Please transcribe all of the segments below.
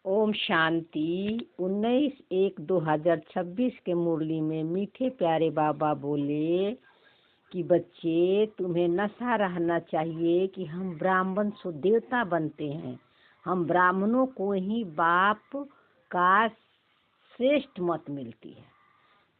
ओम शांति। 19/1/2026 के मुरली में मीठे प्यारे बाबा बोले कि बच्चे तुम्हें नशा रहना चाहिए कि हम ब्राह्मण सो देवता बनते हैं, हम ब्राह्मणों को ही बाप का श्रेष्ठ मत मिलती है।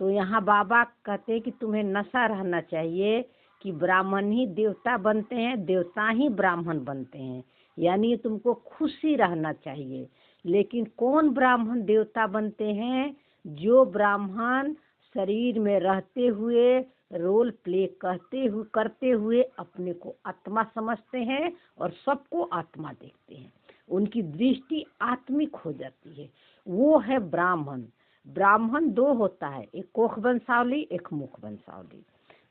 तो यहाँ बाबा कहते हैं कि तुम्हें नशा रहना चाहिए कि ब्राह्मण ही देवता बनते हैं, देवता ही ब्राह्मण बनते हैं, यानी तुमको खुशी रहना चाहिए। लेकिन कौन ब्राह्मण देवता बनते हैं? जो ब्राह्मण शरीर में रहते हुए रोल प्ले करते हुए अपने को आत्मा समझते हैं और सबको आत्मा देखते हैं, उनकी दृष्टि आत्मिक हो जाती है, वो है ब्राह्मण। ब्राह्मण दो होता है, एक कोख वंशावली, एक मुख वंशावली।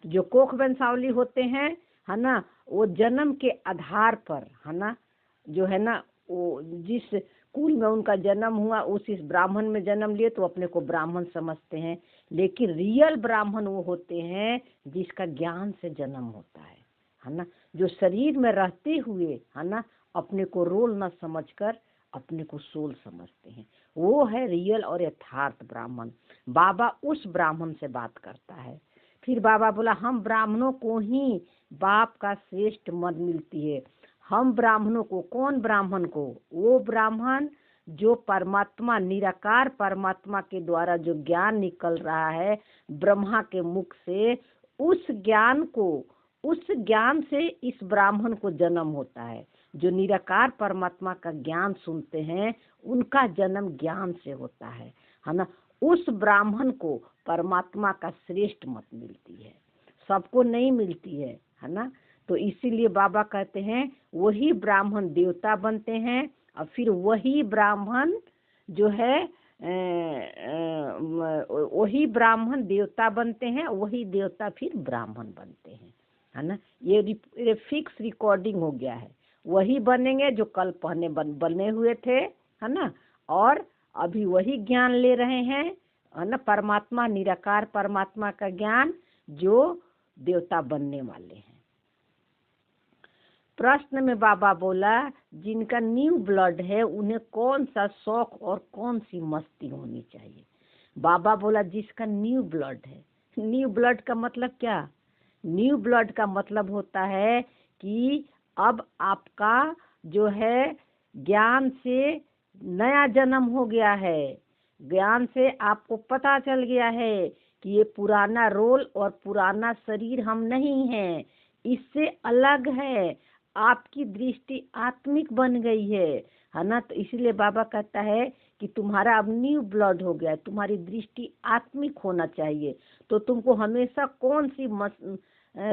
जो कोख वंशावली होते हैं है ना, वो जन्म के आधार पर है ना, जो है ना, वो जिस कुल में उनका जन्म हुआ उस ब्राह्मण में जन्म लिए तो अपने को ब्राह्मण समझते हैं। लेकिन रियल ब्राह्मण वो होते हैं जिसका ज्ञान से जन्म होता है ना, जो शरीर में रहते हुए है ना अपने को रोल न समझकर अपने को सोल समझते हैं, वो है रियल और यथार्थ ब्राह्मण। बाबा उस ब्राह्मण से बात करता है। फिर बाबा बोला हम ब्राह्मणों को ही बाप का श्रेष्ठ मत मिलती है। हम ब्राह्मणों को, कौन ब्राह्मण को? वो ब्राह्मण जो परमात्मा, निराकार परमात्मा के द्वारा जो ज्ञान निकल रहा है ब्रह्मा के मुख से, उस ज्ञान से इस ब्राह्मण को जन्म होता है। जो निराकार परमात्मा का ज्ञान सुनते हैं उनका जन्म ज्ञान से होता है ना। उस ब्राह्मण को परमात्मा का श्रेष्ठ मत मिलती है, सबको नहीं मिलती है ना। तो इसीलिए बाबा कहते हैं वही ब्राह्मण देवता बनते हैं और फिर वही ब्राह्मण जो है वही ब्राह्मण देवता बनते हैं, वही देवता फिर ब्राह्मण बनते हैं है ना। ये फिक्स रिकॉर्डिंग हो गया है, वही बनेंगे जो कल पहले बने हुए थे है ना, और अभी वही ज्ञान ले रहे हैं है ना, परमात्मा, निराकार परमात्मा का ज्ञान, जो देवता बनने वाले हैं। प्रश्न में बाबा बोला जिनका न्यू ब्लड है उन्हें कौन सा शौक और कौन सी मस्ती होनी चाहिए? बाबा बोला जिसका न्यू ब्लड है। न्यू ब्लड का मतलब क्या? न्यू ब्लड का मतलब होता है कि अब आपका जो है ज्ञान से नया जन्म हो गया है, ज्ञान से आपको पता चल गया है कि ये पुराना रोल और पुराना शरीर हम नहीं हैं, इससे अलग है, आपकी दृष्टि आत्मिक बन गई है ना। तो इसलिए बाबा कहता है कि तुम्हारा अब न्यू ब्लड हो गया है, तुम्हारी दृष्टि आत्मिक होना चाहिए। तो तुमको हमेशा कौन सी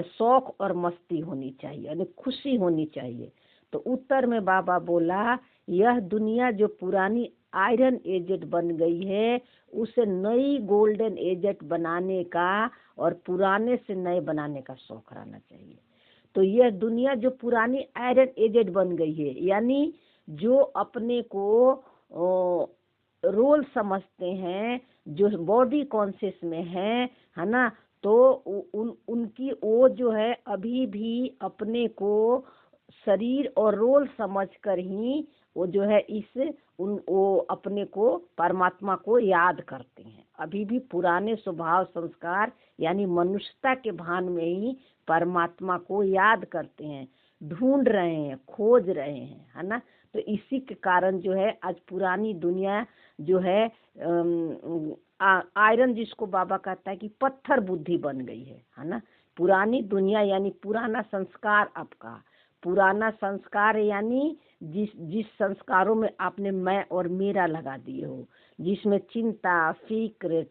शौक और मस्ती होनी चाहिए, यानी खुशी होनी चाहिए। तो उत्तर में बाबा बोला यह दुनिया जो पुरानी आयरन एजेड बन गई है उसे नई गोल्डन एजेड बनाने का और पुराने से नए बनाने का शौक रहना चाहिए। तो यह दुनिया जो पुरानी आयरन एजेड बन गई है, यानी जो अपने को रोल समझते हैं, जो बॉडी कॉन्शियस में है ना, तो उनकी वो जो है अभी भी अपने को शरीर और रोल समझकर ही वो जो है वो अपने को परमात्मा को याद करते हैं। अभी भी पुराने स्वभाव संस्कार यानी मनुष्यता के भान में ही परमात्मा को याद करते हैं, ढूंढ रहे हैं, खोज रहे हैं है ना। तो इसी के कारण जो है आज पुरानी दुनिया जो है आयरन, जिसको बाबा कहता है कि पत्थर बुद्धि बन गई है ना। पुरानी दुनिया यानी पुराना संस्कार, आपका पुराना संस्कार यानी जिस संस्कारों में आपने मैं और मेरा लगा दिए हो, जिसमें चिंता, फिक्र,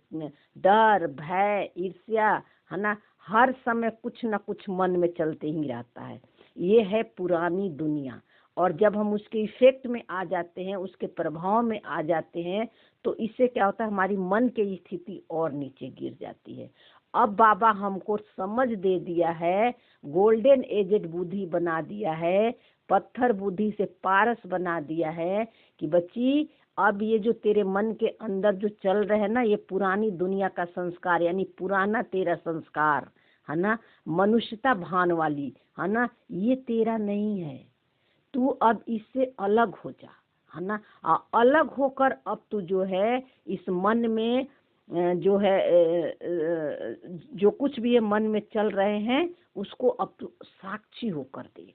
डर, भय, ईर्ष्या है ना, हर समय कुछ न कुछ मन में चलते ही रहता है, ये है पुरानी दुनिया। और जब हम उसके इफेक्ट में आ जाते हैं, उसके प्रभाव में आ जाते हैं, तो इससे क्या होता है, हमारी मन की स्थिति और नीचे गिर जाती है। अब बाबा हमको समझ दे दिया है, गोल्डन एजेड बुद्धि बना दिया है, पत्थर बुद्धि से पारस बना दिया है कि बच्ची अब ये जो तेरे मन के अंदर जो चल रहे हैं ना, ये पुरानी दुनिया का संस्कार यानी पुराना तेरा संस्कार है ना, मनुष्यता भान वाली है ना, ये तेरा नहीं है। तू अब इससे अलग हो जा, है ना। अलग होकर अब तू जो है इस मन में जो है जो कुछ भी ये मन में चल रहे हैं उसको अब तू साक्षी होकर देख,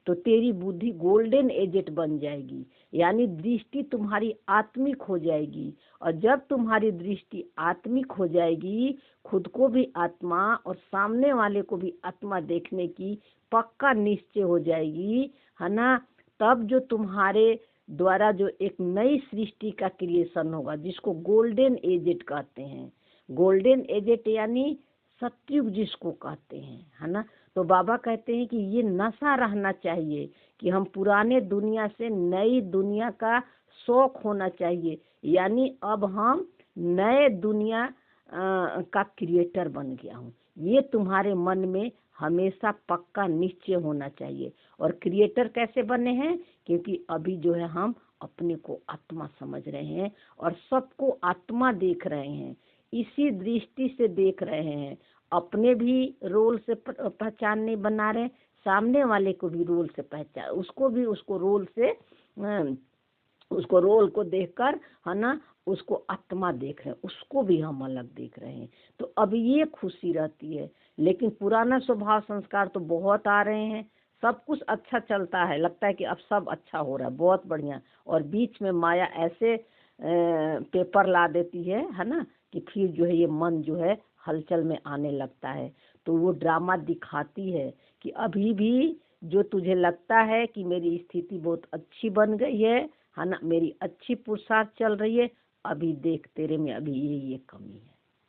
तो तेरी बुद्धि गोल्डन एजेट बन जाएगी, यानी दृष्टि तुम्हारी आत्मिक हो जाएगी। और जब तुम्हारी दृष्टि आत्मिक हो जाएगी, खुद को भी आत्मा और सामने वाले को भी आत्मा देखने की पक्का निश्चय हो जाएगी, है ना। तब जो तुम्हारे द्वारा जो एक नई सृष्टि का क्रिएशन होगा, जिसको गोल्डन एजेट कहते हैं। गोल्डन एजेट यानी सतयुग जिसको कहते हैं, है ना। तो बाबा कहते हैं कि ये नशा रहना चाहिए कि हम पुराने दुनिया से नई दुनिया का शौक होना चाहिए, यानी अब हम नए दुनिया का क्रिएटर बन गया हूँ। ये तुम्हारे मन में हमेशा पक्का निश्चय होना चाहिए। और क्रिएटर कैसे बने हैं? क्योंकि अभी जो है हम अपने को आत्मा समझ रहे हैं और सबको आत्मा देख रहे हैं, इसी दृष्टि से देख रहे हैं। अपने भी रोल से पहचान नहीं बना रहे, सामने वाले को भी रोल से पहचान, उसको भी उसको रोल से उसको रोल को देखकर, है ना, उसको आत्मा देख रहे हैं, उसको भी हम अलग देख रहे हैं। तो अब ये खुशी रहती है। लेकिन पुराना स्वभाव संस्कार तो बहुत आ रहे हैं, सब कुछ अच्छा चलता है, लगता है कि अब सब अच्छा हो रहा है, बहुत बढ़िया, और बीच में माया ऐसे पेपर ला देती है ना, कि फिर जो है ये मन जो है हलचल में आने लगता है। तो वो ड्रामा दिखाती है कि अभी भी जो तुझे लगता है कि मेरी स्थिति बहुत अच्छी बन गई है ना, मेरी अच्छी पुरुषार्थ चल रही है, अभी देख तेरे में अभी ये कमी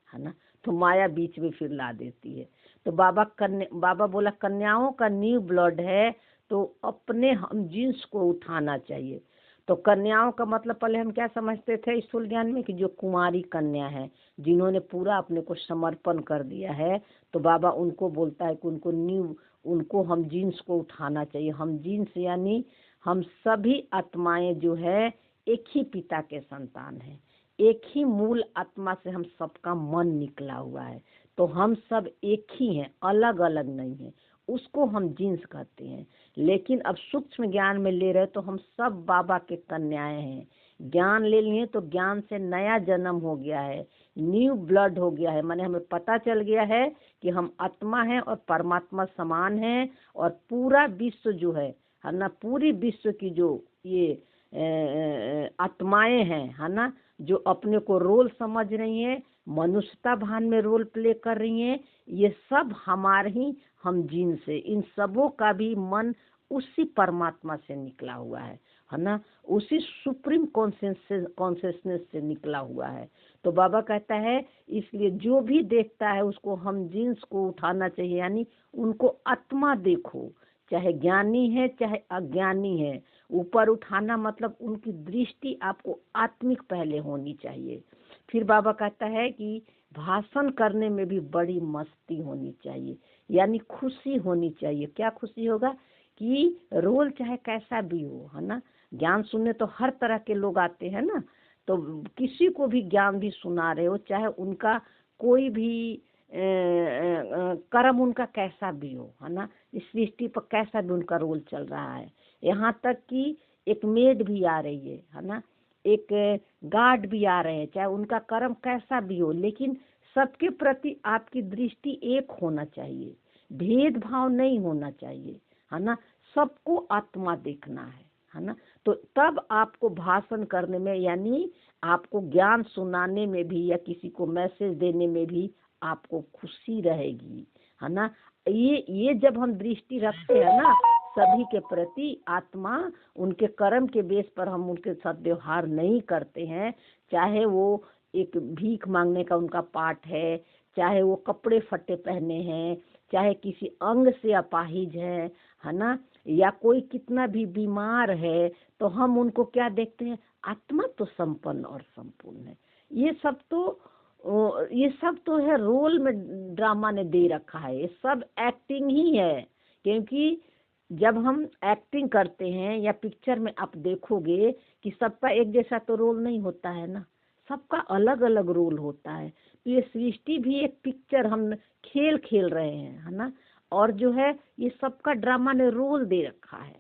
है ना। तो माया बीच में फिर ला देती है। तो बाबा बोला कन्याओं का न्यू ब्लड है, तो अपने हम जींस को उठाना चाहिए। तो कन्याओं का मतलब पहले हम क्या समझते थे स्थूल ज्ञान में, कि जो कुंवारी कन्या है, जिन्होंने पूरा अपने को समर्पण कर दिया है, तो बाबा उनको बोलता है कि उनको हम जींस को उठाना चाहिए। हम जींस यानी हम सभी आत्माएं जो है एक ही पिता के संतान हैं, एक ही मूल आत्मा से हम सबका मन निकला हुआ है। तो हम सब एक ही हैं, अलग अलग नहीं है, उसको हम जींस कहते हैं। लेकिन अब सूक्ष्म ज्ञान में ले रहे तो हम सब बाबा के कन्याएं हैं। ज्ञान ले लिए तो ज्ञान से नया जन्म हो गया है, न्यू ब्लड हो गया है, माने हमें पता चल गया है कि हम आत्मा हैं और परमात्मा समान हैं। और पूरा विश्व जो है ना, पूरी विश्व की जो ये आत्माएं हैं, है ना, जो अपने को रोल समझ रही हैं, मनुष्यता भान में रोल प्ले कर रही हैं, ये सब हमारे ही हम जीन से, इन सबों का भी मन उसी परमात्मा से निकला हुआ है ना, उसी सुप्रीम कॉन्शियसनेस से निकला हुआ है। तो बाबा कहता है इसलिए जो भी देखता है उसको हम जीन्स को उठाना चाहिए, यानी उनको आत्मा देखो, चाहे ज्ञानी है चाहे अज्ञानी है। ऊपर उठाना मतलब उनकी दृष्टि आपको आत्मिक पहले होनी चाहिए। फिर बाबा कहता है कि भाषण करने में भी बड़ी मस्ती होनी चाहिए, यानी खुशी होनी चाहिए। क्या खुशी होगा? कि रोल चाहे कैसा भी हो, है ना। ज्ञान सुनने तो हर तरह के लोग आते हैं ना, तो किसी को भी ज्ञान भी सुना रहे हो, चाहे उनका कोई भी कर्म उनका कैसा भी हो, है ना, इस सृष्टि पर कैसा भी उनका रोल चल रहा है। यहाँ तक कि एक मेड भी आ रही है ना, एक गार्ड भी आ रहे हैं, चाहे उनका कर्म कैसा भी हो, लेकिन सबके प्रति आपकी दृष्टि एक होना चाहिए, भेदभाव नहीं होना चाहिए, है ना। सबको आत्मा देखना है ना। तो तब आपको भाषण करने में, यानी आपको ज्ञान सुनाने में भी या किसी को मैसेज देने में भी आपको खुशी रहेगी, है ना। ये जब हम दृष्टि रखते हैं ना सभी के प्रति, आत्मा उनके कर्म के बेस पर हम उनके साथ व्यवहार नहीं करते हैं, चाहे वो एक भीख मांगने का उनका पाठ है, चाहे वो कपड़े फटे पहने हैं, चाहे किसी अंग से अपाहिज है ना, या कोई कितना भी बीमार है, तो हम उनको क्या देखते हैं? आत्मा तो संपन्न और संपूर्ण है। ये सब तो है रोल में ड्रामा ने दे रखा है, ये सब एक्टिंग ही है। क्योंकि जब हम एक्टिंग करते हैं या पिक्चर में आप देखोगे कि सबका एक जैसा तो रोल नहीं होता है ना, सबका अलग अलग रोल होता है। तो ये सृष्टि भी एक पिक्चर हम खेल रहे हैं, है ना। और जो है ये सबका ड्रामा ने रोल दे रखा है,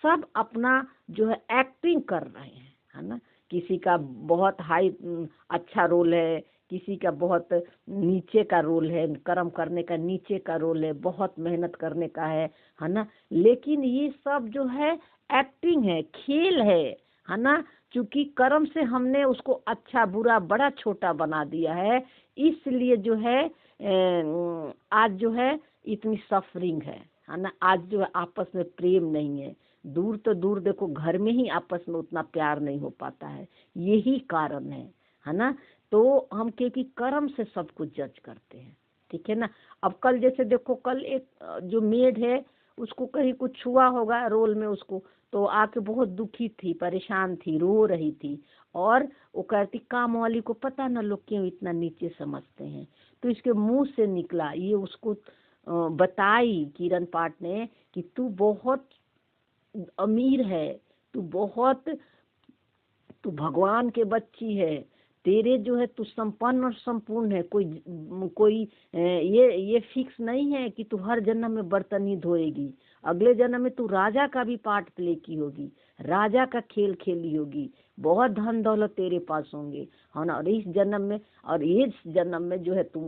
सब अपना जो है एक्टिंग कर रहे हैं, है ना। किसी का बहुत हाई अच्छा रोल है, किसी का बहुत नीचे का रोल है, कर्म करने का नीचे का रोल है, बहुत मेहनत करने का है ना। लेकिन ये सब जो है एक्टिंग है, खेल है ना। क्योंकि कर्म से हमने उसको अच्छा बुरा बड़ा छोटा बना दिया है, इसलिए जो है आज जो है इतनी सफरिंग है ना। आज जो है आपस में प्रेम नहीं है, दूर तो दूर देखो घर में ही आपस में उतना प्यार नहीं हो पाता है, यही कारण है ना। तो हम क्योंकि कर्म से सब कुछ जज करते हैं, ठीक है ना। अब कल जैसे देखो, कल एक जो मेड है उसको कहीं कुछ हुआ होगा रोल में उसको, तो आके बहुत दुखी थी, परेशान थी, रो रही थी, और वो कहती काम वाली को पता ना लोग क्यों इतना नीचे समझते हैं। तो इसके मुंह से निकला ये, उसको बताई किरण पाठ ने कि तू बहुत अमीर है, तू भगवान के बच्ची है, तेरे जो है तू संपन्न और संपूर्ण है। कोई ये फिक्स नहीं है कि तू हर जन्म में बर्तन ही धोएगी, अगले जन्म में तू राजा का भी पार्ट प्ले की होगी, राजा का खेल खेली होगी, बहुत धन दौलत तेरे पास होंगे, है ना। और इस जन्म में जो है तू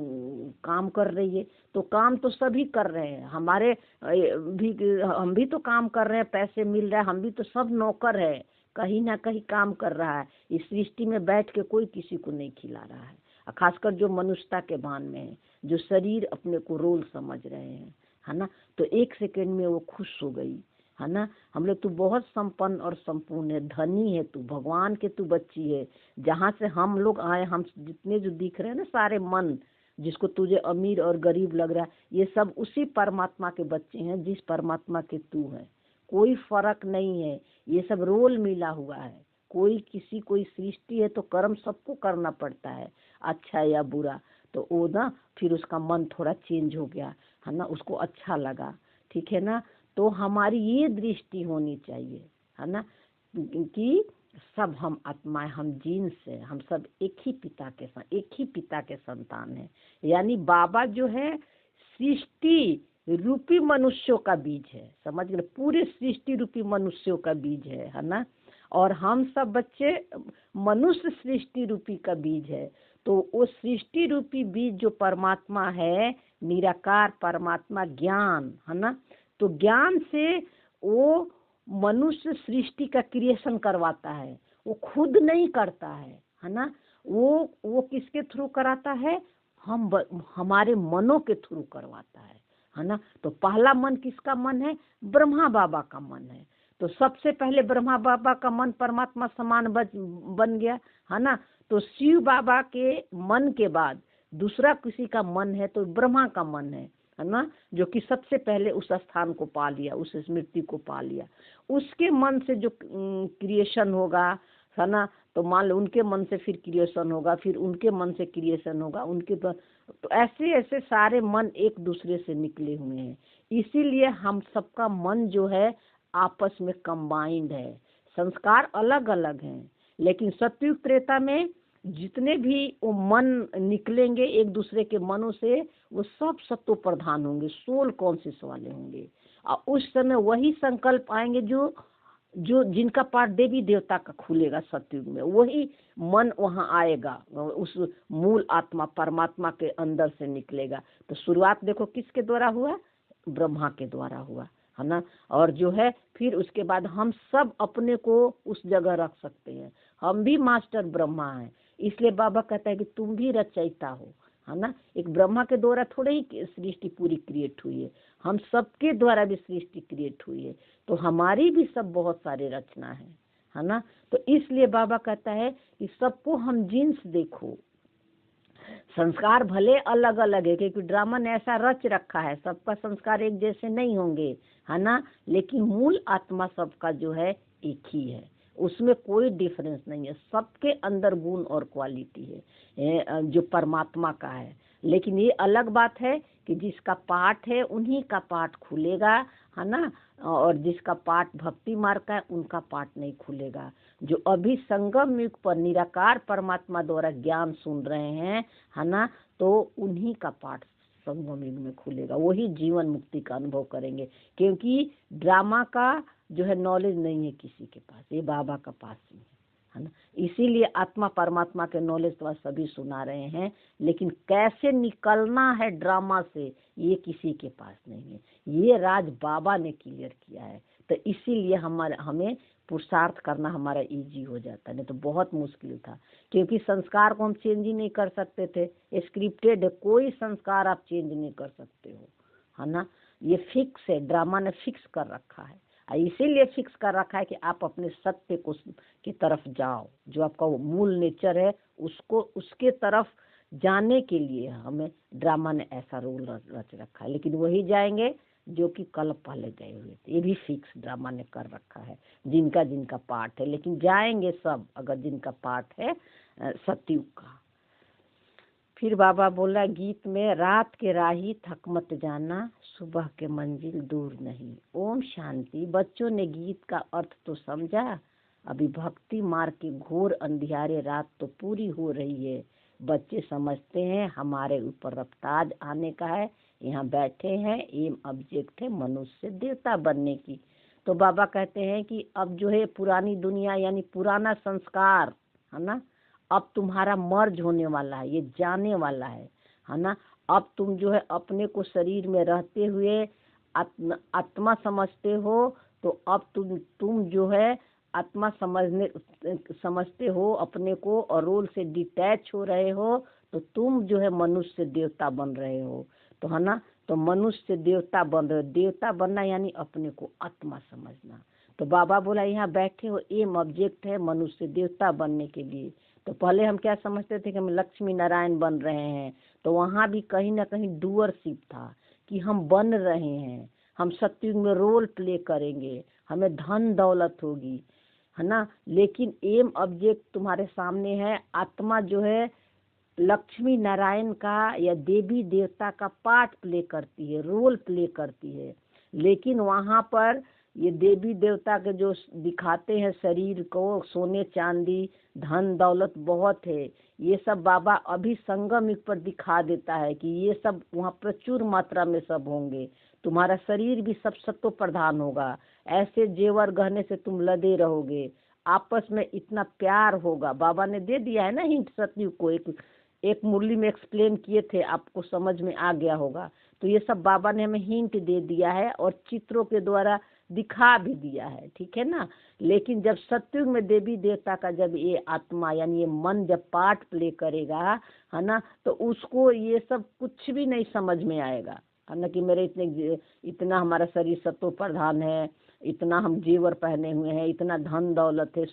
काम कर रही है, तो काम तो सभी कर रहे हैं, हमारे हम भी तो काम कर रहे हैं, पैसे मिल रहे हैं, हम भी तो सब नौकर है, कहीं ना कहीं काम कर रहा है। इस सृष्टि में बैठ के कोई किसी को नहीं खिला रहा है, खासकर जो मनुष्यता के भान में है, जो शरीर अपने को रोल समझ रहे हैं, है ना। तो एक सेकंड में वो खुश हो गई, है ना। हम लोग तू बहुत संपन्न और संपूर्ण है, धनी है, तू भगवान के तू बच्ची है। जहाँ से हम लोग आए, हम जितने जो दिख रहे हैं ना सारे मन, जिसको तुझे अमीर और गरीब लग रहा है, ये सब उसी परमात्मा के बच्चे हैं जिस परमात्मा के तू है। कोई फर्क नहीं है, ये सब रोल मिला हुआ है। कोई सृष्टि है तो कर्म सबको करना पड़ता है, अच्छा या बुरा। तो वो ना फिर उसका मन थोड़ा चेंज हो गया, है ना, उसको अच्छा लगा, ठीक है ना। तो हमारी ये दृष्टि होनी चाहिए, है ना, कि सब हम आत्माएं, हम जीन्स है, हम सब एक ही पिता के संतान हैं। यानी बाबा जो है सृष्टि रूपी मनुष्यों का बीज है, समझ गए, पूरे सृष्टि रूपी मनुष्यों का बीज है ना। और हम सब बच्चे मनुष्य सृष्टि रूपी का बीज है। तो वो सृष्टि रूपी बीज जो परमात्मा है, निराकार परमात्मा ज्ञान, है ना। तो ज्ञान से वो मनुष्य सृष्टि का क्रिएशन करवाता है, वो खुद नहीं करता है ना। वो किसके थ्रू कराता है, हमारे मनों के थ्रू करवाता है ना। तो पहला मन किसका मन है, ब्रह्मा बाबा का मन है। तो सबसे पहले ब्रह्मा बाबा का मन परमात्मा समान बन गया, है ना। तो शिव बाबा के मन के बाद दूसरा किसी का मन है तो ब्रह्मा का मन है ना, जो कि सबसे पहले उस स्थान को पा लिया, उस स्मृति को पा लिया। उसके मन से जो क्रिएशन होगा, है ना, तो मान लो उनके मन से फिर क्रिएशन होगा, फिर उनके मन से क्रिएशन होगा, तो ऐसे ऐसे सारे मन एक दूसरे से निकले हुए हैं। इसीलिए हम सबका मन जो है आपस में कंबाइंड है। संस्कार अलग अलग हैं, लेकिन सतयुग त्रेता में जितने भी वो मन निकलेंगे एक दूसरे के मनों से, वो सब सत्व प्रधान होंगे, सोल कॉन्शियस वाले होंगे। और उस समय वही संकल्प आएंगे जो जो जिनका पाठ देवी देवता का खुलेगा सतयुग में, वही मन वहाँ आएगा, उस मूल आत्मा परमात्मा के अंदर से निकलेगा। तो शुरुआत देखो किसके द्वारा हुआ, ब्रह्मा के द्वारा हुआ, है ना। और जो है फिर उसके बाद हम सब अपने को उस जगह रख सकते हैं, हम भी मास्टर ब्रह्मा हैं। इसलिए बाबा कहता है कि तुम भी रचयिता हो, है ना। एक ब्रह्मा के द्वारा थोड़े ही सृष्टि पूरी क्रिएट हुई है, हम सबके द्वारा भी सृष्टि क्रिएट हुई है। तो हमारी भी सब बहुत सारे रचना है ना। तो इसलिए बाबा कहता है कि सबको हम जीन्स देखो। संस्कार भले अलग अलग है, क्योंकि ड्रामा ने ऐसा रच रखा है, सबका संस्कार एक जैसे नहीं होंगे, है ना, लेकिन मूल आत्मा सबका जो है एक ही है, उसमें कोई डिफरेंस नहीं है। सबके अंदर गुण और क्वालिटी है जो परमात्मा का है। लेकिन ये अलग बात है कि जिसका पाठ है उन्हीं का पाठ खुलेगा, है ना, और जिसका पाठ भक्ति मार्ग का है उनका पाठ नहीं खुलेगा। जो अभी संगम युग पर निराकार परमात्मा द्वारा ज्ञान सुन रहे हैं, है ना, तो उन्हीं का पाठ संगम युग में खुलेगा, वही जीवन मुक्ति का अनुभव करेंगे। क्योंकि ड्रामा का जो है नॉलेज नहीं है किसी के पास, ये बाबा का पास ही है ना। इसीलिए आत्मा परमात्मा के नॉलेज तो सभी सुना रहे हैं, लेकिन कैसे निकलना है ड्रामा से ये किसी के पास नहीं है। ये राज बाबा ने क्लियर किया है, तो इसीलिए हमें पुरुषार्थ करना हमारा इजी हो जाता है, नहीं तो बहुत मुश्किल था। क्योंकि संस्कार को हम चेंज ही नहीं कर सकते थे, स्क्रिप्टेड है, कोई संस्कार आप चेंज नहीं कर सकते हो, है ना। ये फिक्स है, ड्रामा ने फिक्स कर रखा है, इसीलिए फिक्स कर रखा है कि आप अपने सत्य को की तरफ जाओ, जो आपका मूल नेचर है उसको उसके तरफ जाने के लिए हमें ड्रामा ने ऐसा रूल रच रखा है। लेकिन वही जाएंगे जो कि कल पहले गए हुए थे, ये भी फिक्स ड्रामा ने कर रखा है, जिनका जिनका पार्ट है। लेकिन जाएंगे सब, अगर जिनका पार्ट है सतयुग का। फिर बाबा बोला गीत में, रात के राही थक मत जाना, सुबह के मंजिल दूर नहीं। ओम शांति। बच्चों ने गीत का अर्थ तो समझा, अभी भक्ति मार्ग के घोर अंधियारे रात तो पूरी हो रही है। बच्चे समझते हैं हमारे ऊपर रफ्तार आने का है, यहाँ बैठे हैं, एम ऑब्जेक्ट है मनुष्य से देवता बनने की। तो बाबा कहते हैं कि अब जो है पुरानी दुनिया यानी पुराना संस्कार है ना, अब तुम्हारा मर्ज होने वाला है, ये जाने वाला है ना। अब तुम जो है अपने को शरीर में रहते हुए आत्मा समझते हो, तो अब तुम जो है आत्मा समझते हो अपने को, और रोल से डिटैच हो रहे हो, तो तुम जो है मनुष्य से देवता बन रहे हो, तो है ना। तो मनुष्य से देवता बन रहे हो, देवता बनना यानी अपने को आत्मा समझना। तो बाबा बोला यहाँ बैठे हो, एम ऑब्जेक्ट है मनुष्य से देवता बनने के लिए। तो पहले हम क्या समझते थे कि हम लक्ष्मी नारायण बन रहे हैं, तो वहाँ भी कहीं ना कहीं डूअरशिप था कि हम बन रहे हैं, हम सत्युग में रोल प्ले करेंगे, हमें धन दौलत होगी, है ना। लेकिन एम ऑब्जेक्ट तुम्हारे सामने है, आत्मा जो है लक्ष्मी नारायण का या देवी देवता का पार्ट प्ले करती है, रोल प्ले करती है। लेकिन वहाँ पर ये देवी देवता के जो दिखाते हैं शरीर को, सोने चांदी धन दौलत बहुत है, ये सब बाबा अभी संगम युग पर दिखा देता है कि ये सब वहाँ प्रचुर मात्रा में सब होंगे। तुम्हारा शरीर भी सब सत्व प्रधान होगा, ऐसे जेवर गहने से तुम लदे रहोगे, आपस में इतना प्यार होगा। बाबा ने दे दिया है ना हिंट सतयुग को, एक मुरली में एक्सप्लेन किए थे, आपको समझ में आ गया होगा। तो ये सब बाबा ने हमें हिंट दे दिया है और चित्रों के द्वारा दिखा भी दिया है, ठीक है ना। लेकिन जब सतयुग में देवी देवता का जब ये आत्मा यानी ये मन जब पार्ट प्ले करेगा, है ना, तो उसको ये सब कुछ भी नहीं समझ में आएगा, है ना, कि मेरे इतना हमारा शरीर सत्व प्रधान है, इतना हम जेवर पहने हुए हैं, इतना धन दौलत है।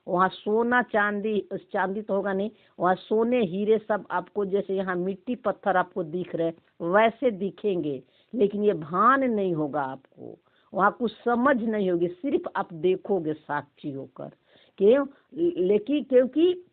वहाँ सोना चांदी, चांदी तो होगा नहीं, वहाँ सोने हीरे सब आपको जैसे यहाँ मिट्टी पत्थर आपको दिख रहे वैसे दिखेंगे, लेकिन ये भान नहीं होगा आपको, वहाँ कुछ समझ नहीं होगी, सिर्फ आप देखोगे साक्षी होकर। क्यों? लेकिन क्योंकि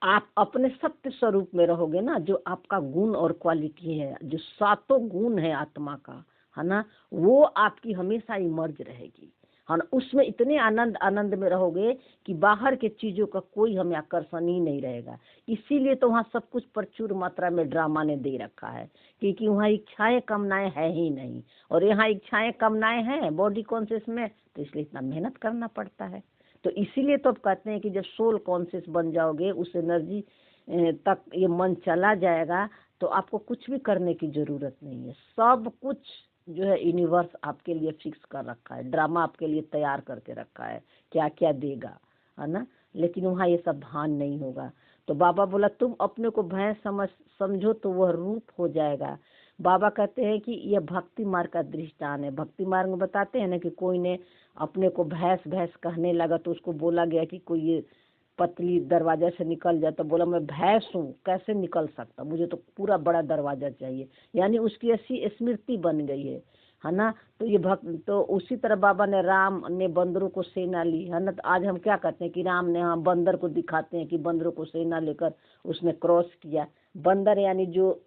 आप अपने सत्य स्वरूप में रहोगे ना, जो आपका गुण और क्वालिटी है, जो सातों गुण है आत्मा का, है ना, वो आपकी हमेशा इमर्ज रहेगी, है ना। उसमें इतने आनंद में रहोगे कि बाहर के चीजों का कोई हमें आकर्षण ही नहीं रहेगा। इसीलिए तो वहाँ सब कुछ प्रचुर मात्रा में ड्रामा ने दे रखा है, क्योंकि वहाँ इच्छाएं कामनाएं है ही नहीं, और यहाँ इच्छाएं कामनाएं हैं बॉडी कॉन्शियस में, तो इसलिए इतना मेहनत करना पड़ता है। तो इसीलिए तो अब कहते हैं कि जब सोल कॉन्शियस बन जाओगे, उस एनर्जी तक ये मन चला जाएगा, तो आपको कुछ भी करने की जरूरत नहीं है। सब कुछ जो है यूनिवर्स आपके लिए फिक्स कर रखा है, ड्रामा आपके लिए तैयार करके रखा है, क्या क्या देगा, है ना। लेकिन वहाँ ये सब भान नहीं होगा। तो बाबा बोला तुम अपने को भैंस समझो तो वह रूप हो जाएगा। बाबा कहते हैं कि यह भक्ति मार्ग का दृष्टान है। भक्ति मार्ग में बताते हैं ना कि कोई ने अपने को भैंस भैंस कहने लगा, तो उसको बोला गया कि कोई ये पतली दरवाजा से निकल जाए, तो बोला मैं भैंस हूँ, कैसे निकल सकता, मुझे तो पूरा बड़ा दरवाजा चाहिए, यानी उसकी ऐसी स्मृति बन गई है ना। तो ये तो उसी तरह बाबा ने, राम ने बंदरों को सेना ली, है ना। तो आज हम क्या करते हैं कि राम ने, हाँ, बंदर को दिखाते हैं कि बंदरों को सेना लेकर उसने क्रॉस किया। बंदर यानी जो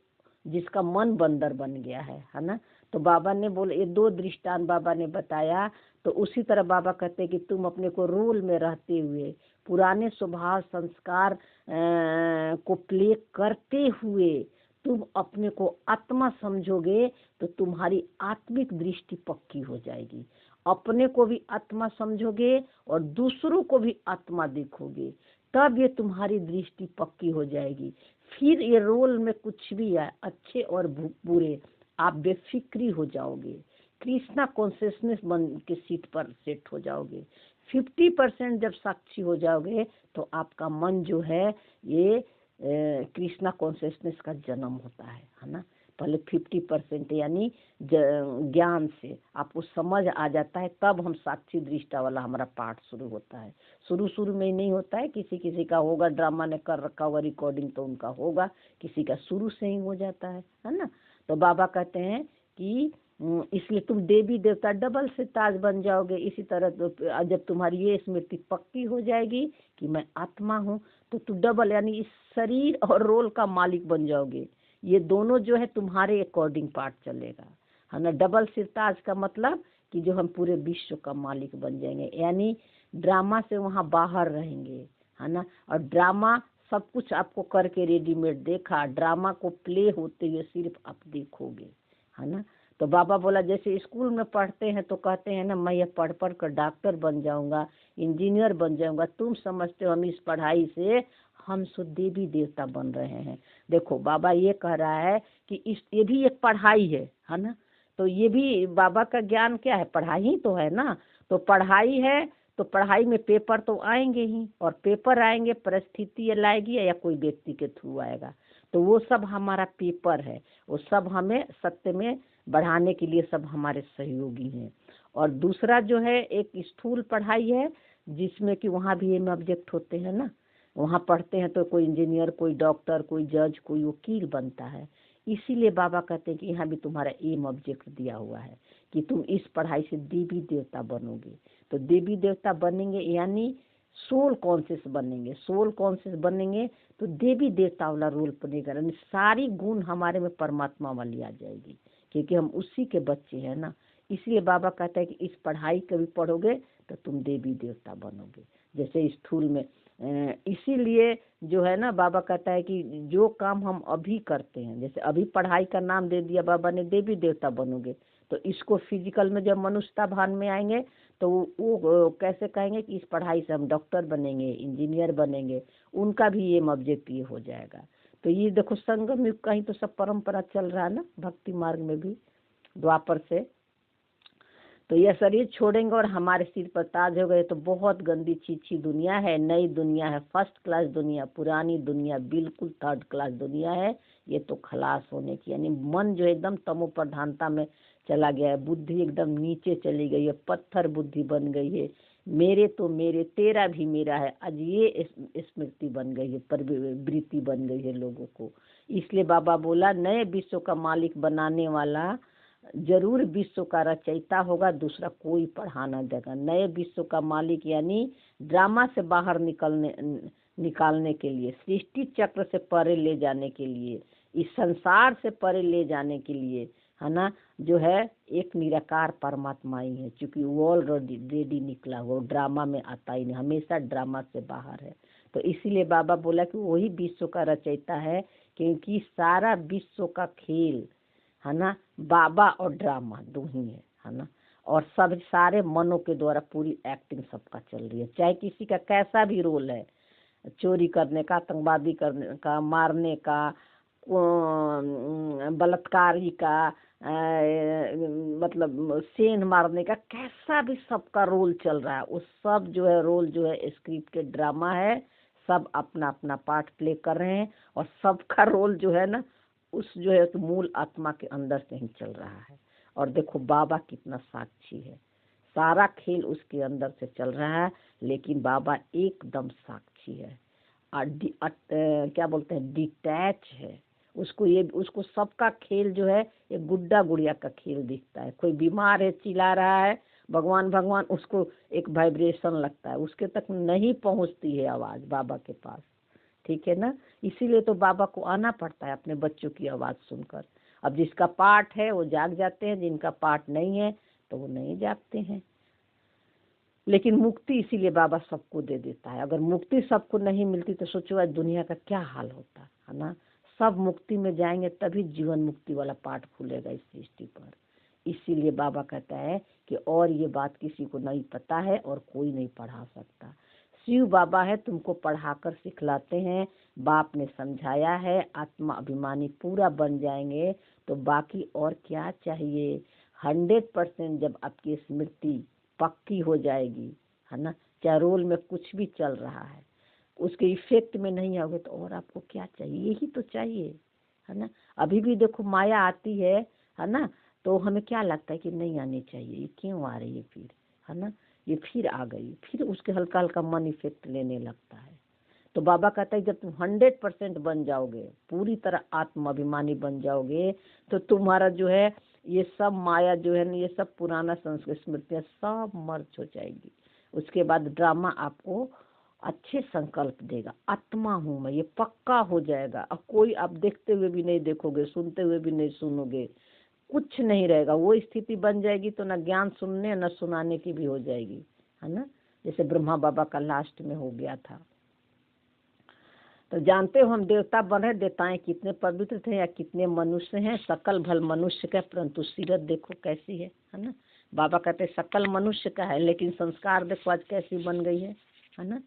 जिसका मन बंदर बन गया है ना। तो बाबा ने बोले, ये दो दृष्टांत बाबा ने बताया। तो उसी तरह बाबा कहते हैं कि तुम अपने को रोल में रहते हुए पुराने स्वभाव संस्कार को प्ले करते हुए तुम अपने को आत्मा समझोगे तो तुम्हारी आत्मिक दृष्टि पक्की हो जाएगी। अपने को भी आत्मा समझोगे और दूसरों को भी आत्मा देखोगे, तब ये तुम्हारी दृष्टि पक्की हो जाएगी। फिर ये रोल में कुछ भी है, अच्छे और बुरे, आप बेफिक्री हो जाओगे, कृष्णा कॉन्शियसनेस बन के सीट पर सेट हो जाओगे। 50% जब साक्षी हो जाओगे तो आपका मन जो है ये कृष्णा कॉन्शियसनेस का जन्म होता है ना। पहले 50% यानी ज्ञान से आपको समझ आ जाता है, तब हम साक्षी दृष्टा वाला हमारा पाठ शुरू होता है। शुरू में नहीं होता है, किसी किसी का होगा, ड्रामा ने कर रखा हुआ रिकॉर्डिंग तो उनका होगा, किसी का शुरू से ही हो जाता है ना। तो बाबा कहते हैं कि इसलिए तुम देवी देवता डबल से ताज बन जाओगे। इसी तरह जब तुम्हारी ये स्मृति पक्की हो जाएगी कि मैं आत्मा हूँ, तो तू डबल यानी इस शरीर और रोल का मालिक बन जाओगे। ये दोनों जो है तुम्हारे अकॉर्डिंग पार्ट चलेगा, है ना। डबल सिरताज का मतलब कि जो हम पूरे विश्व का मालिक बन जाएंगे, यानी ड्रामा से वहाँ बाहर रहेंगे, है ना। और ड्रामा सब कुछ आपको करके रेडीमेड देखा, ड्रामा को प्ले होते हुए सिर्फ आप देखोगे, है ना। तो बाबा बोला जैसे स्कूल में पढ़ते हैं तो कहते हैं ना, मैं ये पढ़ पढ़ कर डॉक्टर बन जाऊंगा, इंजीनियर बन जाऊंगा। तुम समझते हो हम इस पढ़ाई से हम शुद्ध देवी देवता बन रहे हैं। देखो बाबा ये कह रहा है कि ये भी एक पढ़ाई है ना। तो ये भी बाबा का ज्ञान क्या है, पढ़ाई तो है ना। तो पढ़ाई है तो पढ़ाई में पेपर तो आएंगे ही, और पेपर आएंगे, परिस्थिति लाएगी या कोई व्यक्ति के थ्रू आएगा, तो वो सब हमारा पेपर है। वो सब हमें सत्य में बढ़ाने के लिए सब हमारे सहयोगी हैं। और दूसरा जो है एक स्थूल पढ़ाई है, जिसमें कि वहाँ भी एम ऑब्जेक्ट होते हैं ना। वहाँ पढ़ते हैं तो कोई इंजीनियर, कोई डॉक्टर, कोई जज, कोई वकील बनता है। इसीलिए बाबा कहते हैं कि यहाँ भी तुम्हारा एम ऑब्जेक्ट दिया हुआ है कि तुम इस पढ़ाई से देवी देवता बनोगे। तो देवी देवता बनेंगे यानी सोल कॉन्शियस बनेंगे। सोल कॉन्शियस बनेंगे तो देवी देवता वाला रोल प्ले करेंगे, सारी गुण हमारे में परमात्मा वाली आ जाएगी, क्योंकि हम उसी के बच्चे हैं ना। इसलिए बाबा कहता है कि इस पढ़ाई कभी पढ़ोगे तो तुम देवी देवता बनोगे, जैसे स्थूल में। इसीलिए जो है ना, बाबा कहता है कि जो काम हम अभी करते हैं, जैसे अभी पढ़ाई का नाम दे दिया बाबा ने, देवी देवता बनोगे, तो इसको फिजिकल में जब मनुष्यता भान में आएंगे तो वो कैसे कहेंगे कि इस पढ़ाई से हम डॉक्टर बनेंगे, इंजीनियर बनेंगे। उनका भी ये ऑब्जेक्ट ये हो जाएगा। तो ये देखो संगम युग का ही तो सब परंपरा चल रहा है ना, भक्ति मार्ग में भी द्वापर से। तो यह शरीर छोड़ेंगे और हमारे सिर पर ताज हो गए। तो बहुत गंदी छीछी दुनिया है, नई दुनिया है, फर्स्ट क्लास दुनिया, पुरानी दुनिया बिल्कुल थर्ड क्लास दुनिया है। ये तो खलास होने की, यानी मन जो एकदम तमो प्रधानता में चला गया है, बुद्धि एकदम नीचे चली गई है, पत्थर बुद्धि बन गई है। मेरे तो मेरे, तेरा भी मेरा है, आज ये स्मृति बन गई है, प्रवृत्ति बन गई है लोगों को। इसलिए बाबा बोला नए विश्व का मालिक बनाने वाला जरूर विश्व का रचयिता होगा, दूसरा कोई पढ़ाना देगा। नए विश्व का मालिक यानी ड्रामा से बाहर निकालने के लिए, सृष्टि चक्र से परे ले जाने के लिए, इस संसार से परे ले जाने के लिए, है ना, जो है एक निराकार परमात्मा ही है। क्योंकि वो ऑलरेडी निकला, वो ड्रामा में आता ही नहीं, हमेशा ड्रामा से बाहर है। तो इसीलिए बाबा बोला कि वही विश्व का रचयिता है, क्योंकि सारा विश्व का खेल, है ना, बाबा और ड्रामा दो ही है ना। और सब सारे मनों के द्वारा पूरी एक्टिंग सबका चल रही है, चाहे किसी का कैसा भी रोल है, चोरी करने का, आतंकवादी करने का, मारने का, बलात्कारी का, मतलब सेंध मारने का, कैसा भी सबका रोल चल रहा है। उस सब जो है रोल जो है स्क्रिप्टेड ड्रामा है, सब अपना अपना पार्ट प्ले कर रहे हैं। और सबका रोल जो है ना, उस जो है तो मूल आत्मा के अंदर से ही चल रहा है। और देखो बाबा कितना साक्षी है, सारा खेल उसके अंदर से चल रहा है, लेकिन बाबा एकदम साक्षी है। क्या बोलते हैं, डिटैच है। उसको सबका खेल जो है एक गुड्डा गुड़िया का खेल दिखता है। कोई बीमार है, चिल्ला रहा है भगवान भगवान, उसको एक वाइब्रेशन लगता है, उसके तक नहीं पहुंचती है आवाज बाबा के पास, ठीक है ना। इसीलिए तो बाबा को आना पड़ता है अपने बच्चों की आवाज सुनकर। अब जिसका पाठ है वो जाग जाते हैं, जिनका पाठ नहीं है तो वो नहीं जागते हैं। लेकिन मुक्ति इसीलिए बाबा सबको दे देता है। अगर मुक्ति सबको नहीं मिलती तो सोचो आज दुनिया का क्या हाल होता, है ना। सब मुक्ति में जाएंगे तभी जीवन मुक्ति वाला पाठ खुलेगा इस सृष्टि पर। इसीलिए बाबा कहता है कि और ये बात किसी को नहीं पता है और कोई नहीं पढ़ा सकता। शिव बाबा है, तुमको पढ़ाकर सिखलाते हैं, बाप ने समझाया है, आत्मा अभिमानी पूरा बन जाएंगे तो बाकी और क्या चाहिए। 100% जब आपकी स्मृति पक्की हो जाएगी, है ना, चाहे रोल में कुछ भी चल रहा है उसके इफेक्ट में नहीं आओगे तो और आपको क्या चाहिए, यही तो चाहिए, है ना। अभी भी देखो माया आती है ना, तो हमें क्या लगता है कि नहीं आनी चाहिए, ये क्यों आ रही है फिर, है ना, ये फिर आ गई, फिर उसके हल्का हल्का मन इफेक्ट लेने लगता है। तो बाबा कहता है जब तुम 100% बन जाओगे, पूरी तरह आत्म अभिमानी बन जाओगे, तो तुम्हारा जो है ये सब माया जो है ना, ये सब पुराना संस्कार स्मृतियाँ सब मर्ज हो जाएगी। उसके बाद ड्रामा आपको अच्छे संकल्प देगा, आत्मा हूँ मैं, ये पक्का हो जाएगा। अब कोई आप देखते हुए भी नहीं देखोगे, सुनते हुए भी नहीं सुनोगे, कुछ नहीं रहेगा। वो स्थिति बन जाएगी तो ना ज्ञान सुनने न सुनाने की भी हो जाएगी, है ना, जैसे ब्रह्मा बाबा का लास्ट में हो गया था। तो जानते हो हम देवता बने, देवताएं कितने पवित्र थे या कितने मनुष्य हैं, सकल भल मनुष्य का, परंतु सीरत देखो कैसी है ना। बाबा कहते सकल मनुष्य का है लेकिन संस्कार देखो आज कैसी बन गई है ना।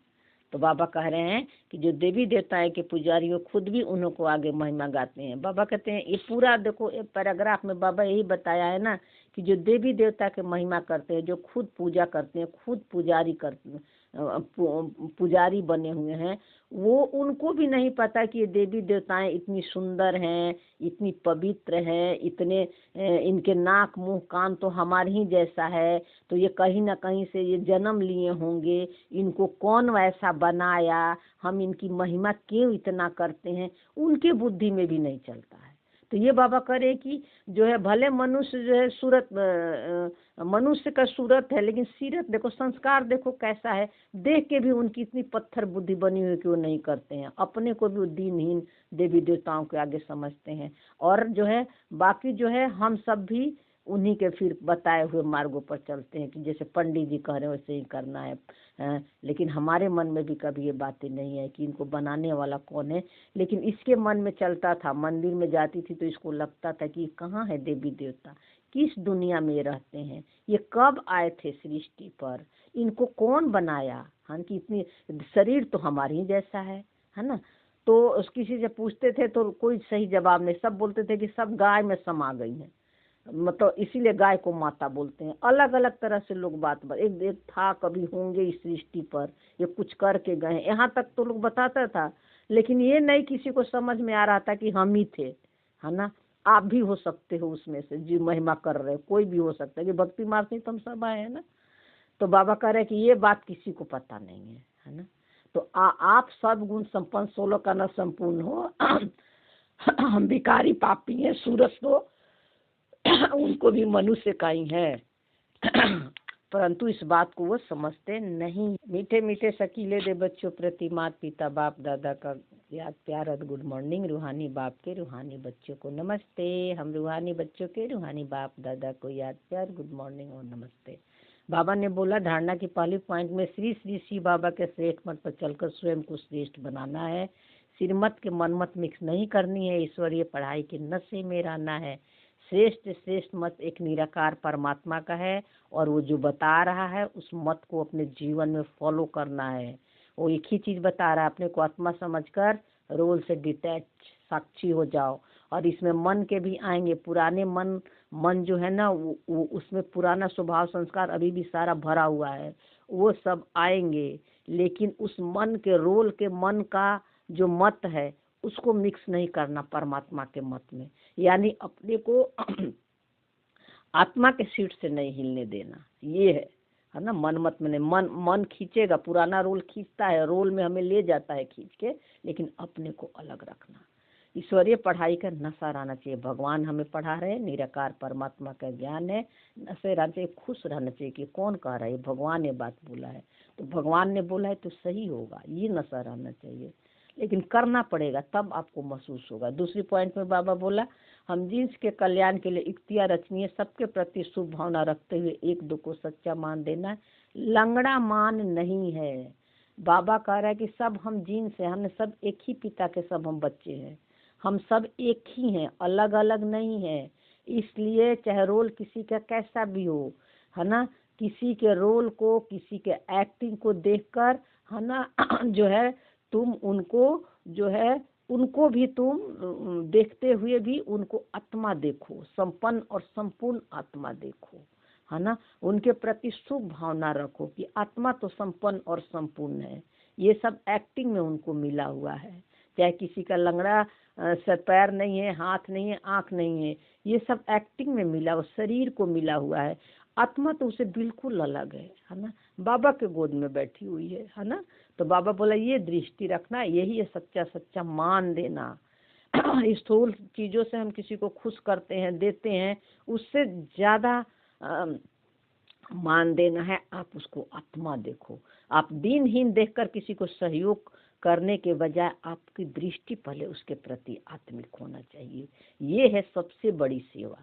तो बाबा कह रहे हैं कि जो देवी देवताएं के पुजारी हो खुद भी उन्हों को आगे महिमा गाते हैं। बाबा कहते हैं ये पूरा देखो एक पैराग्राफ में बाबा यही बताया है ना कि जो देवी देवता के महिमा करते हैं, जो खुद पूजा करते हैं, खुद पुजारी करते हैं, पुजारी बने हुए हैं, वो उनको भी नहीं पता कि ये देवी देवताएं इतनी सुंदर हैं, इतनी पवित्र हैं, इतने इनके नाक मुंह कान तो हमारे ही जैसा है, तो ये कहीं ना कहीं से ये जन्म लिए होंगे, इनको कौन वैसा बनाया, हम इनकी महिमा क्यों इतना करते हैं, उनके बुद्धि में भी नहीं चलता है। तो ये बाबा करे कि जो है भले मनुष्य जो है सूरत मनुष्य का सूरत है लेकिन सीरत देखो, संस्कार देखो कैसा है। देख के भी उनकी इतनी पत्थर बुद्धि बनी हुई कि वो नहीं करते हैं, अपने को भी दीनहीन देवी देवताओं के आगे समझते हैं। और जो है बाकी जो है हम सब भी उन्हीं के फिर बताए हुए मार्गों पर चलते हैं कि जैसे पंडित जी कह रहे हैं वैसे ही करना है। लेकिन हमारे मन में भी कभी ये बातें नहीं है कि इनको बनाने वाला कौन है। लेकिन इसके मन में चलता था, मंदिर में जाती थी तो इसको लगता था कि कहाँ है देवी देवता, किस दुनिया में रहते हैं, ये कब आए थे सृष्टि पर, इनको कौन बनाया, हाँ कि इतनी शरीर तो हमारे ही जैसा है ना। तो किसी से पूछते थे तो कोई सही जवाब नहीं, सब बोलते थे कि सब गाय में समा गई हैं, मतलब इसीलिए गाय को माता बोलते हैं। अलग अलग तरह से लोग बात एक था कभी होंगे इस सृष्टि पर, ये कुछ करके गए, यहाँ तक तो लोग बताता था। लेकिन ये नहीं किसी को समझ में आ रहा था कि हम ही थे, है ना। आप भी हो सकते हो उसमें से जो महिमा कर रहे हो, कोई भी हो सकता है कि भक्ति मार्ग से तुम सब आए हैं ना। तो बाबा कह रहे हैं कि ये बात किसी को पता नहीं है ना। तो आप सब गुण संपन्न 16 का न संपूर्ण हो हम भिखारी पापी हैं, सूरत तो उनको भी मनुष्य का ही है परंतु इस बात को वो समझते नहीं। मीठे मीठे शकीले दे बच्चों प्रति माता पिता बाप दादा का याद प्यार और गुड मॉर्निंग। रूहानी बाप के रूहानी बच्चों को नमस्ते। हम रूहानी बच्चों के रूहानी बाप दादा को याद प्यार गुड मॉर्निंग और नमस्ते। बाबा ने बोला धारणा की पहली पॉइंट में श्री श्री शिव बाबा के श्रेष्ठ मत पर चलकर स्वयं को श्रेष्ठ बनाना है। श्रीमत के मनमत मिक्स नहीं करनी है, ईश्वरीय पढ़ाई के नशे में रहना है। श्रेष्ठ मत एक निराकार परमात्मा का है और वो जो बता रहा है उस मत को अपने जीवन में फॉलो करना है। वो एक ही चीज़ बता रहा है, अपने को आत्मा समझकर रोल से डिटैच साक्षी हो जाओ। और इसमें मन के भी आएंगे, पुराने मन जो है ना वो उसमें पुराना स्वभाव संस्कार अभी भी सारा भरा हुआ है, वो सब आएंगे। लेकिन उस मन के रोल के मन का जो मत है उसको मिक्स नहीं करना परमात्मा के मत में, यानी अपने को आत्मा के सीट से नहीं हिलने देना। ये है ना। मन मत में नहीं, मन खींचेगा, पुराना रोल खींचता है, रोल में हमें ले जाता है खींच के, लेकिन अपने को अलग रखना। ईश्वरीय पढ़ाई का नशा रहना चाहिए। भगवान हमें पढ़ा रहे, निराकार परमात्मा का ज्ञान है, नशे रहना चाहिए, खुश रहना चाहिए कि कौन कह रहा है, भगवान ने बात बोला है तो भगवान ने बोला है तो सही होगा, ये नशा रहना चाहिए। लेकिन करना पड़ेगा तब आपको महसूस होगा। दूसरी पॉइंट में बाबा बोला हम जिन्स के कल्याण के लिए इख्तियार रचनीय, सबके प्रति शुभ भावना रखते हुए एक दो को सच्चा मान देना, लंगड़ा मान नहीं है। बाबा कह रहा है कि सब हम जीन्स हैं, हमने सब एक ही पिता के सब हम बच्चे हैं, हम सब एक ही हैं, अलग अलग नहीं है। इसलिए चाहे रोल किसी का कैसा भी हो, है ना, किसी के रोल को, किसी के एक्टिंग को देखकर, है ना, जो है तुम उनको, जो है उनको भी तुम देखते हुए भी उनको आत्मा देखो, संपन्न और संपूर्ण आत्मा देखो, है ना। उनके प्रति शुभ भावना रखो कि आत्मा तो संपन्न और संपूर्ण है। ये सब एक्टिंग में उनको मिला हुआ है। चाहे किसी का लंगड़ा से पैर नहीं है, हाथ नहीं है, आँख नहीं है, ये सब एक्टिंग में मिला हुआ, शरीर को मिला हुआ है। आत्मा तो उसे बिल्कुल अलग है ना। बाबा के गोद में बैठी हुई है ना। तो बाबा बोला ये दृष्टि रखना, यही है सच्चा सच्चा मान देना। स्थूल चीज़ों से हम किसी को खुश करते हैं, देते हैं, उससे ज़्यादा मान देना है। आप उसको आत्मा देखो। आप दीनहीन देखकर किसी को सहयोग करने के बजाय आपकी दृष्टि पहले उसके प्रति आत्मिक होना चाहिए। ये है सबसे बड़ी सेवा।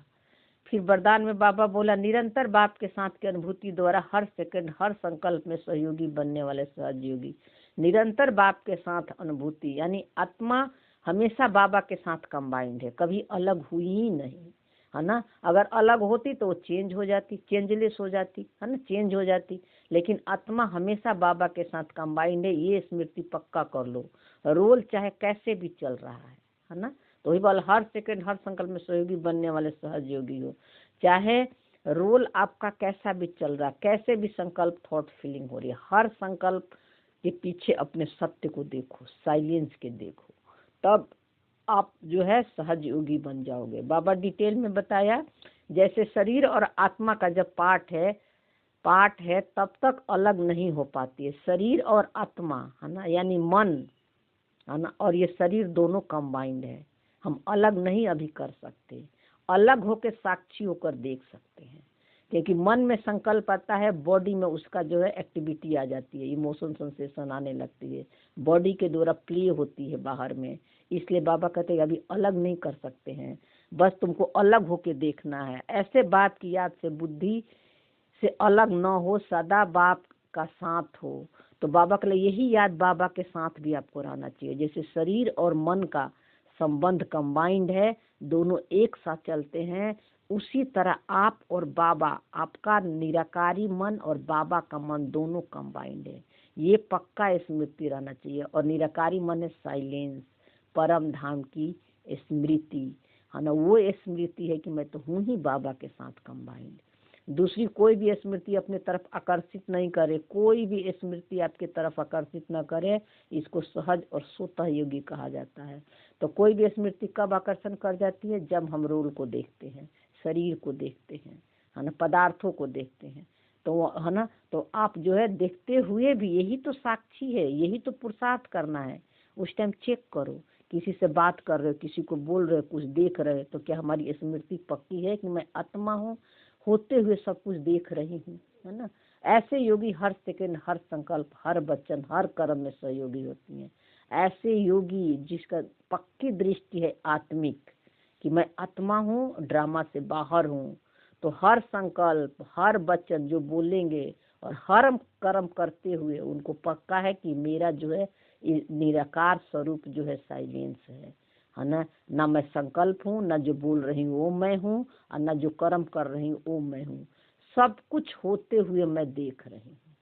फिर वरदान में बाबा बोला निरंतर बाप के साथ की अनुभूति द्वारा हर सेकंड हर संकल्प में सहयोगी बनने वाले सहयोगी। निरंतर बाप के साथ अनुभूति यानी आत्मा हमेशा बाबा के साथ कंबाइंड है, कभी अलग हुई ही नहीं, है ना। अगर अलग होती तो वो चेंज हो जाती, चेंजलेस हो जाती, है ना, चेंज हो जाती। लेकिन आत्मा हमेशा बाबा के साथ कंबाइंड है, ये स्मृति पक्का कर लो। रोल चाहे कैसे भी चल रहा है ना। तो वही बोल हर सेकंड हर संकल्प में सहयोगी बनने वाले सहयोगी हो। चाहे रोल आपका कैसा भी चल रहा, कैसे भी संकल्प थॉट फीलिंग हो रही है, हर संकल्प के पीछे अपने सत्य को देखो, साइलेंस के देखो, तब आप जो है सहयोगी बन जाओगे। बाबा डिटेल में बताया जैसे शरीर और आत्मा का जब पार्ट है तब तक अलग नहीं हो पाती है। शरीर और आत्मा, है ना, यानी मन, है ना, और ये शरीर दोनों कंबाइंड है। हम अलग नहीं अभी कर सकते, अलग होकर साक्षी होकर देख सकते हैं। क्योंकि मन में संकल्प आता है, बॉडी में उसका जो है एक्टिविटी आ जाती है, इमोशन सेंसेशन आने लगती है, बॉडी के द्वारा प्ले होती है बाहर में। इसलिए बाबा कहते हैं अभी अलग नहीं कर सकते हैं, बस तुमको अलग होके देखना है। ऐसे बात की याद से बुद्धि से अलग न हो, सदा बाप का साथ हो। तो बाबा के लिए यही याद बाबा के साथ भी आपको रहना चाहिए। जैसे शरीर और मन का संबंध कंबाइंड है, दोनों एक साथ चलते हैं, उसी तरह आप और बाबा, आपका निराकारी मन और बाबा का मन दोनों कंबाइंड है। ये पक्का स्मृति रहना चाहिए। और निराकारी मन है साइलेंस, परम धाम की स्मृति, है ना। वो स्मृति है कि मैं तो हूँ ही बाबा के साथ कंबाइंड। दूसरी कोई भी स्मृति अपने तरफ आकर्षित नहीं करे, कोई भी स्मृति आपके तरफ आकर्षित न करे, इसको सहज और स्वतः योगी कहा जाता है। तो कोई भी स्मृति कब आकर्षण कर जाती है, जब हम रोल को देखते हैं, शरीर को देखते हैं, है ना, पदार्थों को देखते हैं, तो है ना। तो आप जो है देखते हुए भी यही तो साक्षी है, यही तो पुरुषार्थ करना है। उस टाइम चेक करो, किसी से बात कर रहे हो, किसी को बोल रहे हो, कुछ देख रहे हो, तो क्या हमारी स्मृति पक्की है कि मैं आत्मा हूँ, होते हुए सब कुछ देख रही हूँ, है ना। ऐसे योगी हर सेकंड हर संकल्प हर वचन हर कर्म में सहयोगी होती हैं। ऐसे योगी जिसका पक्की दृष्टि है आत्मिक कि मैं आत्मा हूँ, ड्रामा से बाहर हूँ, तो हर संकल्प हर वचन जो बोलेंगे और हर कर्म करते हुए उनको पक्का है कि मेरा जो है निराकार स्वरूप जो है साइलेंस है ना। ना मैं संकल्प हूँ, ना जो बोल रही हूँ वो मैं हूँ, और ना जो कर्म कर रही हूँ वो मैं हूँ। सब कुछ होते हुए मैं देख रही हूँ।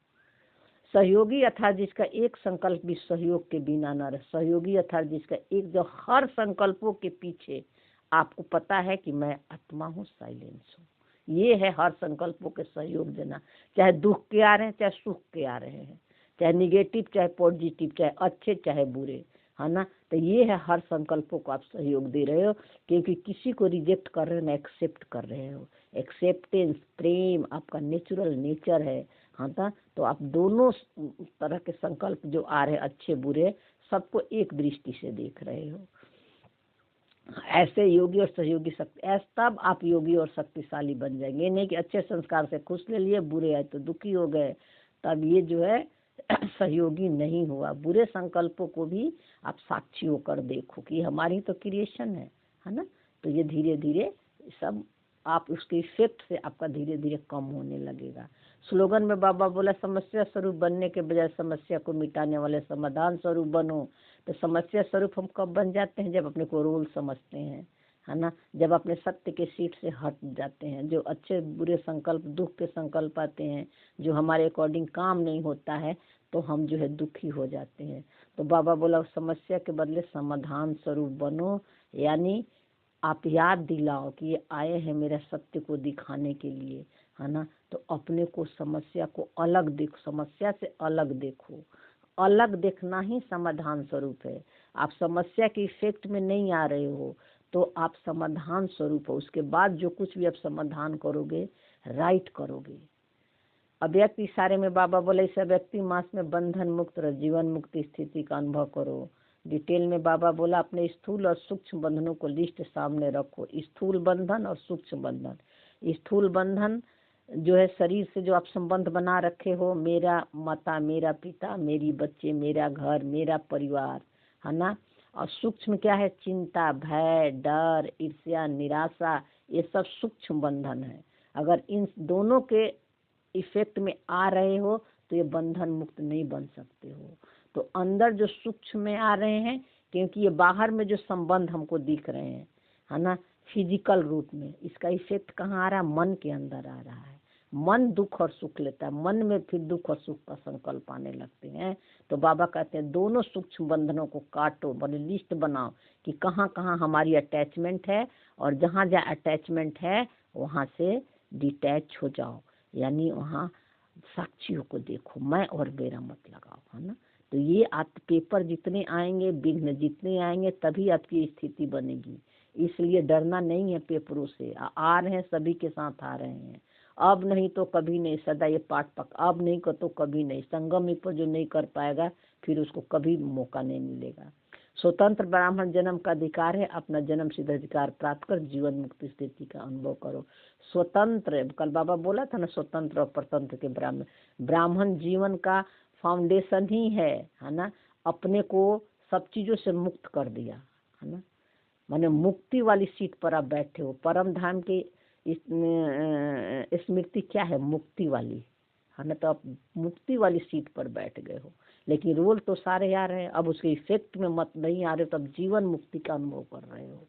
सहयोगी अर्थात जिसका एक संकल्प भी सहयोग के बिना न रहे। सहयोगी अर्थात जिसका एक जो हर संकल्पों के पीछे आपको पता है कि मैं आत्मा हूँ, साइलेंस हूँ। ये है हर संकल्पों के सहयोग देना, चाहे दुख के आ रहे हैं, चाहे सुख के आ रहे हैं, चाहे निगेटिव चाहे पॉजिटिव, चाहे अच्छे चाहे बुरे, है ना। तो ये है हर संकल्पों को आप सहयोग दे रहे हो, क्योंकि किसी को रिजेक्ट कर रहे हो ना एक्सेप्ट कर रहे हो। एक्सेप्टेंस प्रेम आपका नेचुरल नेचर है, हाँ था। तो आप दोनों तरह के संकल्प जो आ रहे अच्छे बुरे सबको एक दृष्टि से देख रहे हो। ऐसे योगी और सहयोगी शक्ति, ऐसे तब आप योगी और शक्तिशाली बन जाएंगे। नहीं कि अच्छे संस्कार से खुश ले लिए, बुरे आए तो दुखी हो गए, तब ये जो है सहयोगी नहीं हुआ। बुरे संकल्पों को भी आप साक्षी होकर देखो कि हमारी तो क्रिएशन है ना। तो ये धीरे धीरे सब आप उसके इफेक्ट से आपका धीरे धीरे कम होने लगेगा। स्लोगन में बाबा बोला समस्या स्वरूप बनने के बजाय समस्या को मिटाने वाले समाधान स्वरूप बनो। तो समस्या स्वरूप हम कब बन जाते हैं? जब अपने को रोल समझते हैं, है ना, जब अपने सत्य के सीट से हट जाते हैं, जो अच्छे बुरे संकल्प, दुख के संकल्प आते हैं, जो हमारे अकॉर्डिंग काम नहीं होता है, तो हम जो है दुखी हो जाते हैं। तो बाबा बोला समस्या के बदले समाधान स्वरूप बनो, यानी आप याद दिलाओ कि ये आए हैं मेरा सत्य को दिखाने के लिए, है ना। तो अपने को, समस्या को अलग देखो, समस्या से अलग देखो। अलग देखना ही समाधान स्वरूप है। आप समस्या के इफेक्ट में नहीं आ रहे हो तो आप समाधान स्वरूप हो। उसके बाद जो कुछ भी आप समाधान करोगे, राइट करोगे। अव्यक्त इशारे में बाबा बोले इस व्यक्ति मास में बंधन मुक्त और जीवन मुक्ति स्थिति का अनुभव करो। डिटेल में बाबा बोला अपने स्थूल और सूक्ष्म बंधनों को लिस्ट सामने रखो। स्थूल बंधन और सूक्ष्म बंधन। स्थूल बंधन जो है शरीर से जो आप संबंध बना रखे हो, मेरा माता, मेरा पिता, मेरी बच्चे, मेरा घर, मेरा परिवार, है ना। और सूक्ष्म क्या है? चिंता, भय, डर, ईर्ष्या, निराशा, ये सब सूक्ष्म बंधन है। अगर इन दोनों के इफेक्ट में आ रहे हो तो ये बंधन मुक्त नहीं बन सकते हो। तो अंदर जो सूक्ष्म में आ रहे हैं, क्योंकि ये बाहर में जो संबंध हमको दिख रहे हैं, है ना, फिजिकल रूप में, इसका इफेक्ट कहाँ आ रहा है? मन के अंदर आ रहा है। मन दुख और सुख लेता है, मन में फिर दुख और सुख का संकल्प आने लगते हैं। तो बाबा कहते हैं दोनों सूक्ष्म बंधनों को काटो, बड़ी लिस्ट बनाओ कि कहाँ कहाँ हमारी अटैचमेंट है, और जहाँ जहाँ अटैचमेंट है वहाँ से डिटैच हो जाओ, यानी वहाँ साक्षियों को देखो, मैं और मेरा मत लगाओ, है ना। तो ये आप पेपर जितने आएंगे, विघ्न जितने आएंगे, तभी आपकी स्थिति बनेगी। इसलिए डरना नहीं है पेपरों से। आ रहे हैं, सभी के साथ आ रहे हैं, अब नहीं तो कभी नहीं, सदा ये पाठ पक, अब नहीं कर तो कभी नहीं। संगम पर जो नहीं कर पाएगा फिर उसको कभी मौका नहीं मिलेगा। स्वतंत्र ब्राह्मण जन्म का अधिकार है, अपना जन्म सिद्ध अधिकार प्राप्त कर जीवन मुक्ति स्थिति का अनुभव करो। स्वतंत्र, कल बाबा बोला था ना, स्वतंत्र और परतंत्र के ब्राह्मण जीवन का फाउंडेशन ही है ना। अपने को सब चीजों से मुक्त कर दिया, है ना, माने मुक्ति वाली सीट पर आप बैठे हो। परम धाम की स्मृति क्या है? मुक्ति वाली, है ना। तो आप मुक्ति वाली सीट पर बैठ गए हो, लेकिन रोल तो सारे आ रहे हैं। अब उसके इफेक्ट में मत नहीं आ रहे, तो अब जीवन मुक्ति का अनुभव कर रहे हो।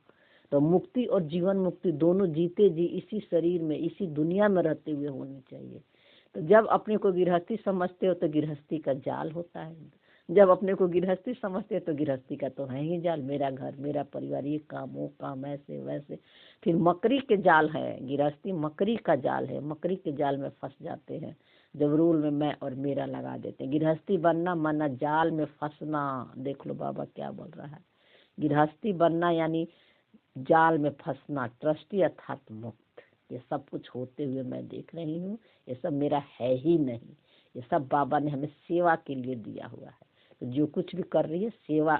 तो मुक्ति और जीवन मुक्ति दोनों जीते जी इसी शरीर में, इसी दुनिया में रहते हुए होनी चाहिए। तो जब अपने को गृहस्थी समझते हो तो गृहस्थी का जाल होता है। जब अपने को गृहस्थी समझते हो तो गृहस्थी का तो है ही जाल, मेरा घर, मेरा परिवार, ये काम, वो काम, ऐसे वैसे। फिर मकड़ी के जाल है, गृहस्थी मकड़ी का जाल है। मकड़ी के जाल में फंस जाते हैं जब रूल में मैं और मेरा लगा देते हैं। गृहस्थी बनना माना जाल में फंसना। देख लो बाबा क्या बोल रहा है, गृहस्थी बनना यानी जाल में फंसना, ट्रस्टी अर्थात मुक्त। ये सब कुछ होते हुए मैं देख रही हूँ, ये सब मेरा है ही नहीं, ये सब बाबा ने हमें सेवा के लिए दिया हुआ है। तो जो कुछ भी कर रही है सेवा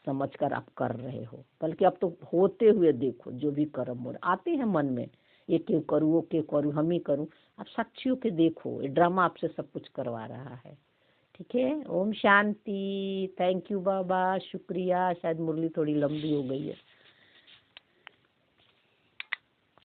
समझकर आप कर रहे हो, बल्कि अब तो होते हुए देखो जो भी कर्म हो आते हैं मन में, ये क्यों करूँ, वो क्यों करूँ, हम ही करूँ। आप साक्षियों के देखो, ये ड्रामा आपसे सब कुछ करवा रहा है। ठीक है, ओम शांति। थैंक यू बाबा, शुक्रिया। शायद मुरली थोड़ी लंबी हो गई है।